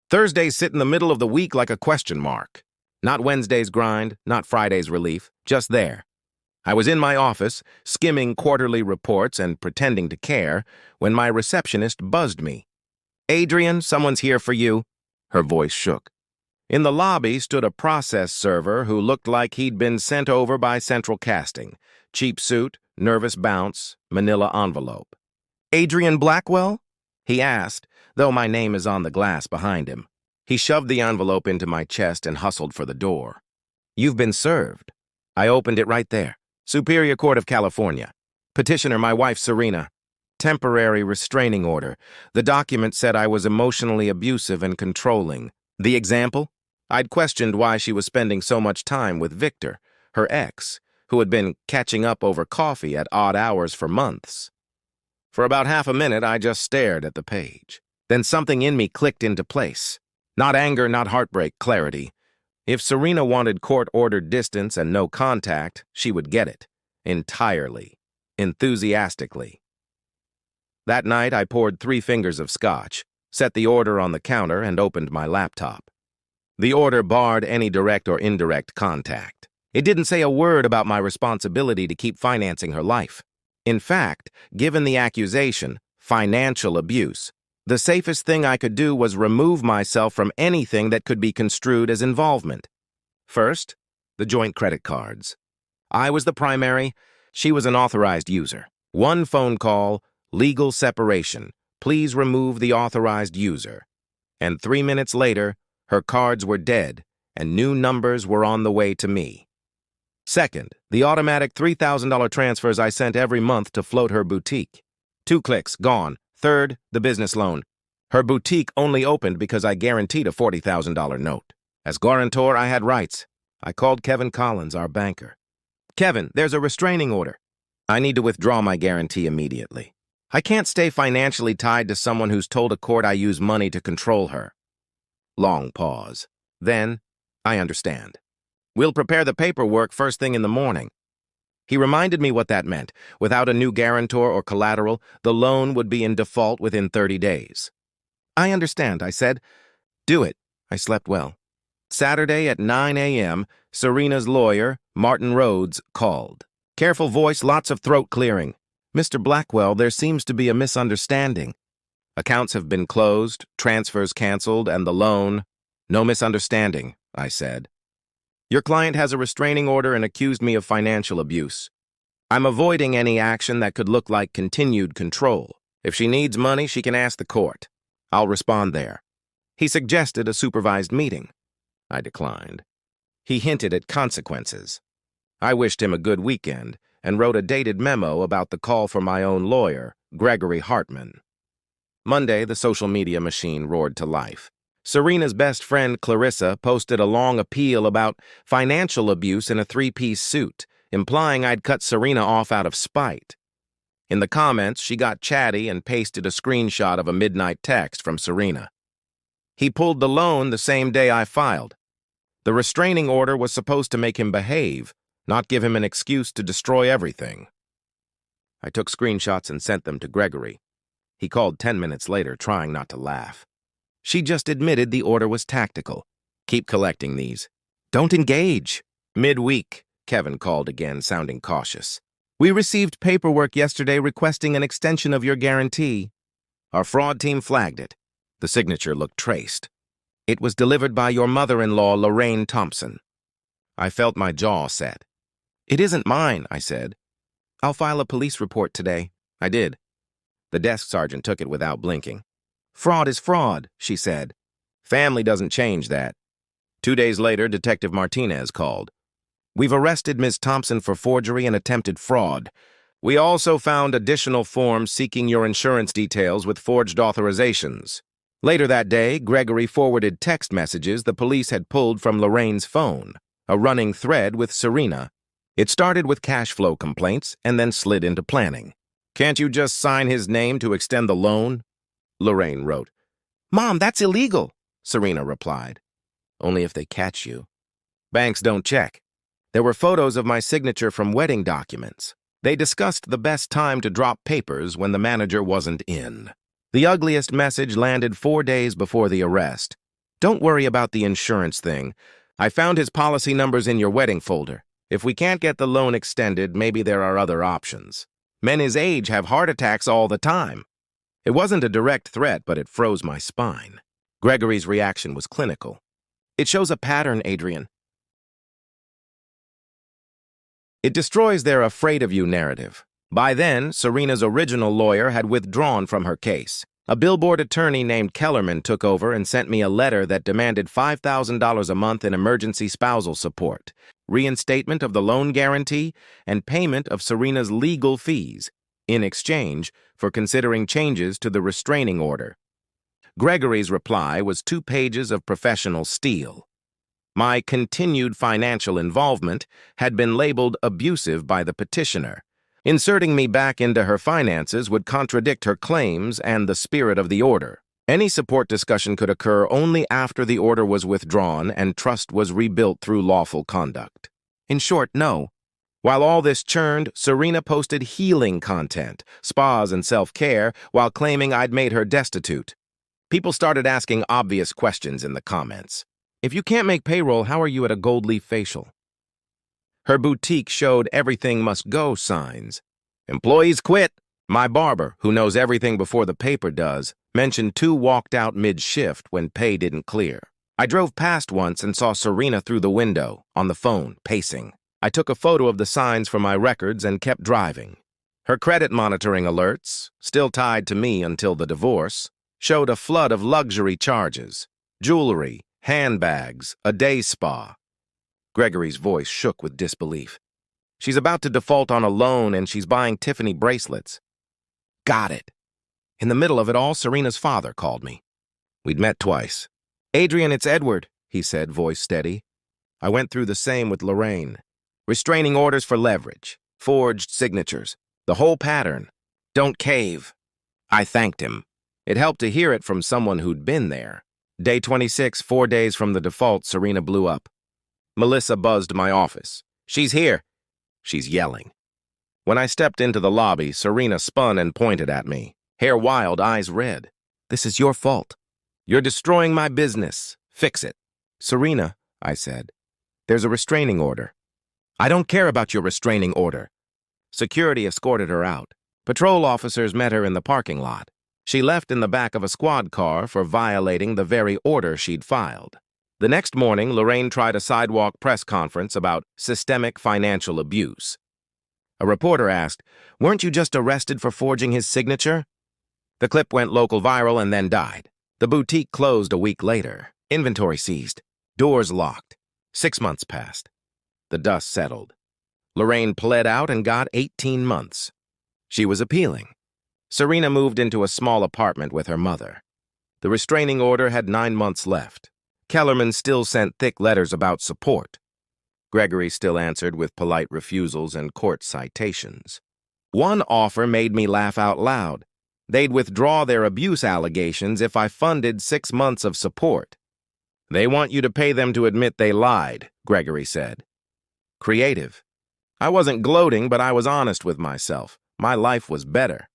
Thursdays sit in the middle of the week like a question mark. Not Wednesday's grind, not Friday's relief, just there. I was in my office, skimming quarterly reports and pretending to care, when my receptionist buzzed me. "Adrian, someone's here for you." Her voice shook. In the lobby stood a process server who looked like he'd been sent over by Central Casting. Cheap suit, nervous bounce, manila envelope. "Adrian Blackwell?" he asked, though my name is on the glass behind him. He shoved the envelope into my chest and hustled for the door. "You've been served." I opened it right there. "Superior Court of California. Petitioner, my wife Serena. Temporary restraining order. The document said I was emotionally abusive and controlling. The example? I'd questioned why she was spending so much time with Victor, her ex, who had been catching up over coffee at odd hours for months. For about half a minute, I just stared at the page. Then something in me clicked into place. Not anger, not heartbreak, clarity. If Serena wanted court-ordered distance and no contact, she would get it. Entirely. Enthusiastically. That night, I poured 3 fingers of scotch, set the order on the counter, and opened my laptop. The order barred any direct or indirect contact. It didn't say a word about my responsibility to keep financing her life. In fact, given the accusation, financial abuse, the safest thing I could do was remove myself from anything that could be construed as involvement. First, the joint credit cards. I was the primary, she was an authorized user. 1 phone call, legal separation. Please remove the authorized user. And 3 minutes later, her cards were dead, and new numbers were on the way to me. Second, the automatic $3,000 transfers I sent every month to float her boutique. 2 clicks, gone. Third, the business loan. Her boutique only opened because I guaranteed a $40,000 note. As guarantor, I had rights. I called Kevin Collins, our banker. "Kevin, there's a restraining order. I need to withdraw my guarantee immediately. I can't stay financially tied to someone who's told a court I use money to control her." Long pause. Then, "I understand. We'll prepare the paperwork first thing in the morning." He reminded me what that meant. Without a new guarantor or collateral, the loan would be in default within 30 days. "I understand," I said. "Do it." I slept well. Saturday at 9 a.m., Serena's lawyer, Martin Rhodes, called. Careful voice, lots of throat clearing. "Mr. Blackwell, there seems to be a misunderstanding. Accounts have been closed, transfers canceled, and the loan—" "No misunderstanding," I said. "Your client has a restraining order and accused me of financial abuse. I'm avoiding any action that could look like continued control. If she needs money, she can ask the court. I'll respond there." He suggested a supervised meeting. I declined. He hinted at consequences. I wished him a good weekend and wrote a dated memo about the call for my own lawyer, Gregory Hartman. Monday, the social media machine roared to life. Serena's best friend, Clarissa, posted a long appeal about financial abuse in a 3-piece suit, implying I'd cut Serena off out of spite. In the comments, she got chatty and pasted a screenshot of a midnight text from Serena. He pulled the loan the same day I filed. The restraining order was supposed to make him behave, not give him an excuse to destroy everything. I took screenshots and sent them to Gregory. He called 10 minutes later, trying not to laugh. She just admitted the order was tactical. "Keep collecting these." "Don't engage." "Midweek," Kevin called again, sounding cautious. "We received paperwork yesterday requesting an extension of your guarantee." Our fraud team flagged it. The signature looked traced. "It was delivered by your mother-in-law, Lorraine Thompson." I felt my jaw set. "It isn't mine," I said. "I'll file a police report today." I did. The desk sergeant took it without blinking. "Fraud is fraud," she said. "Family doesn't change that." 2 days later, Detective Martinez called. "We've arrested Ms. Thompson for forgery and attempted fraud. We also found additional forms seeking your insurance details with forged authorizations." Later that day, Gregory forwarded text messages the police had pulled from Lorraine's phone, a running thread with Serena. It started with cash flow complaints and then slid into planning. "Can't you just sign his name to extend the loan?" Lorraine wrote. "Mom, that's illegal," Serena replied. "Only if they catch you." Banks don't check. There were photos of my signature from wedding documents. They discussed the best time to drop papers when the manager wasn't in. The ugliest message landed 4 days before the arrest. Don't worry about the insurance thing. I found his policy numbers in your wedding folder. If we can't get the loan extended, maybe there are other options. Men his age have heart attacks all the time. It wasn't a direct threat, but it froze my spine. Gregory's reaction was clinical. It shows a pattern, Adrian. It destroys their afraid of you narrative. By then, Serena's original lawyer had withdrawn from her case. A billboard attorney named Kellerman took over and sent me a letter that demanded $5,000 a month in emergency spousal support, reinstatement of the loan guarantee, and payment of Serena's legal fees, in exchange for considering changes to the restraining order. Gregory's reply was 2 pages of professional steel. My continued financial involvement had been labeled abusive by the petitioner. Inserting me back into her finances would contradict her claims and the spirit of the order. Any support discussion could occur only after the order was withdrawn and trust was rebuilt through lawful conduct. In short, no. While all this churned, Serena posted healing content, spas and self-care, while claiming I'd made her destitute. People started asking obvious questions in the comments. If you can't make payroll, how are you at a gold leaf facial? Her boutique showed everything must go signs. Employees quit. My barber, who knows everything before the paper does, mentioned 2 walked out mid-shift when pay didn't clear. I drove past once and saw Serena through the window, on the phone, pacing. I took a photo of the signs for my records and kept driving. Her credit monitoring alerts, still tied to me until the divorce, showed a flood of luxury charges, jewelry, handbags, a day spa. Gregory's voice shook with disbelief. She's about to default on a loan and she's buying Tiffany bracelets. Got it. In the middle of it all, Serena's father called me. We'd met twice. Adrian, it's Edward, he said, voice steady. I went through the same with Lorraine. Restraining orders for leverage, forged signatures, the whole pattern. Don't cave. I thanked him. It helped to hear it from someone who'd been there. Day 26, 4 days from the default, Serena blew up. Melissa buzzed my office. She's here. She's yelling. When I stepped into the lobby, Serena spun and pointed at me, hair wild, eyes red. This is your fault. You're destroying my business. Fix it. Serena, I said, there's a restraining order. I don't care about your restraining order. Security escorted her out. Patrol officers met her in the parking lot. She left in the back of a squad car for violating the very order she'd filed. The next morning, Lorraine tried a sidewalk press conference about systemic financial abuse. A reporter asked, "Weren't you just arrested for forging his signature?" The clip went local viral and then died. The boutique closed a week later. Inventory seized. Doors locked. 6 months passed. The dust settled. Lorraine pled out and got 18 months. She was appealing. Serena moved into a small apartment with her mother. The restraining order had 9 months left. Kellerman still sent thick letters about support. Gregory still answered with polite refusals and court citations. One offer made me laugh out loud. They'd withdraw their abuse allegations if I funded 6 months of support. They want you to pay them to admit they lied, Gregory said. Creative. I wasn't gloating, but I was honest with myself. My life was better.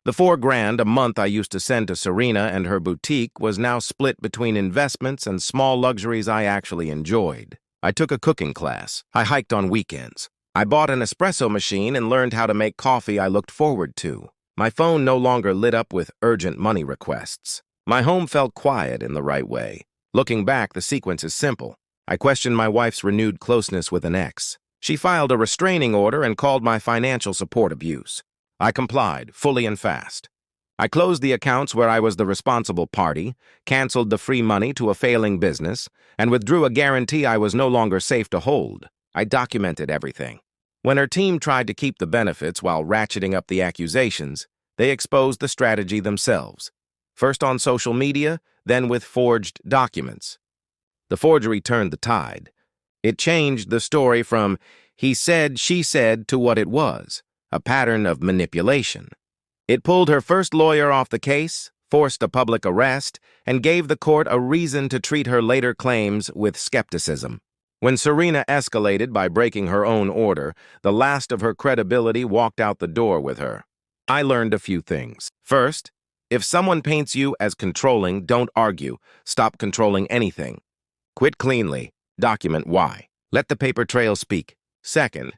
The $4,000 a month I used to send to Serena and her boutique was now split between investments and small luxuries I actually enjoyed. I took a cooking class. I hiked on weekends. I bought an espresso machine and learned how to make coffee I looked forward to. My phone no longer lit up with urgent money requests. My home felt quiet in the right way. Looking back, the sequence is simple. I questioned my wife's renewed closeness with an ex. She filed a restraining order and called my financial support abuse. I complied, fully and fast. I closed the accounts where I was the responsible party, canceled the free money to a failing business, and withdrew a guarantee I was no longer safe to hold. I documented everything. When her team tried to keep the benefits while ratcheting up the accusations, they exposed the strategy themselves. First on social media, then with forged documents. The forgery turned the tide. It changed the story from he said, she said to what it was, a pattern of manipulation. It pulled her first lawyer off the case, forced a public arrest, and gave the court a reason to treat her later claims with skepticism. When Serena escalated by breaking her own order, the last of her credibility walked out the door with her. I learned a few things. First, If someone paints you as controlling, don't argue. Stop controlling anything. Quit cleanly. Document why. Let the paper trail speak. Second,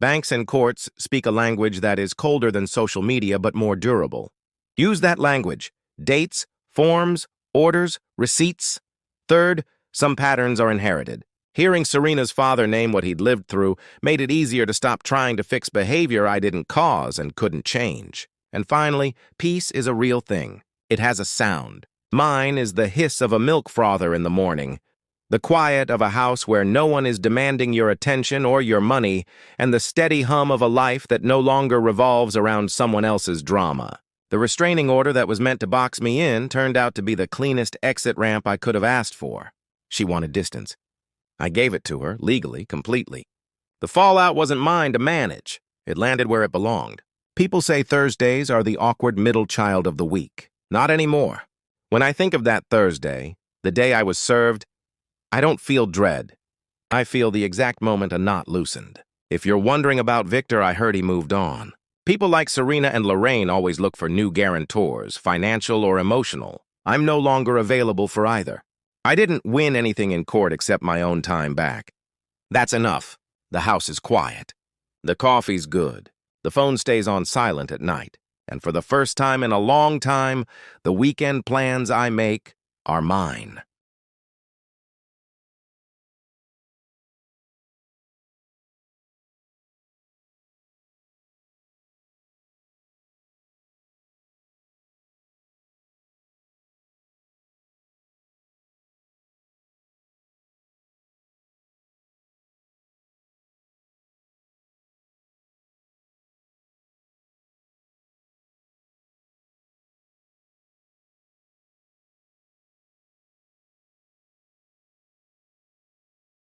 banks and courts speak a language that is colder than social media but more durable. Use that language. Dates, forms, orders, receipts. Third, some patterns are inherited. Hearing Serena's father name what he'd lived through made it easier to stop trying to fix behavior I didn't cause and couldn't change. And finally, peace is a real thing. It has a sound. Mine is the hiss of a milk frother in the morning, the quiet of a house where no one is demanding your attention or your money, and the steady hum of a life that no longer revolves around someone else's drama. The restraining order that was meant to box me in turned out to be the cleanest exit ramp I could have asked for. She wanted distance. I gave it to her, legally, completely. The fallout wasn't mine to manage. It landed where it belonged. People say Thursdays are the awkward middle child of the week. Not anymore. When I think of that Thursday, the day I was served, I don't feel dread. I feel the exact moment a knot loosened. If you're wondering about Victor, I heard he moved on. People like Serena and Lorraine always look for new guarantors, financial or emotional. I'm no longer available for either. I didn't win anything in court except my own time back. That's enough. The house is quiet. The coffee's good. The phone stays on silent at night. And for the first time in a long time, the weekend plans I make are mine.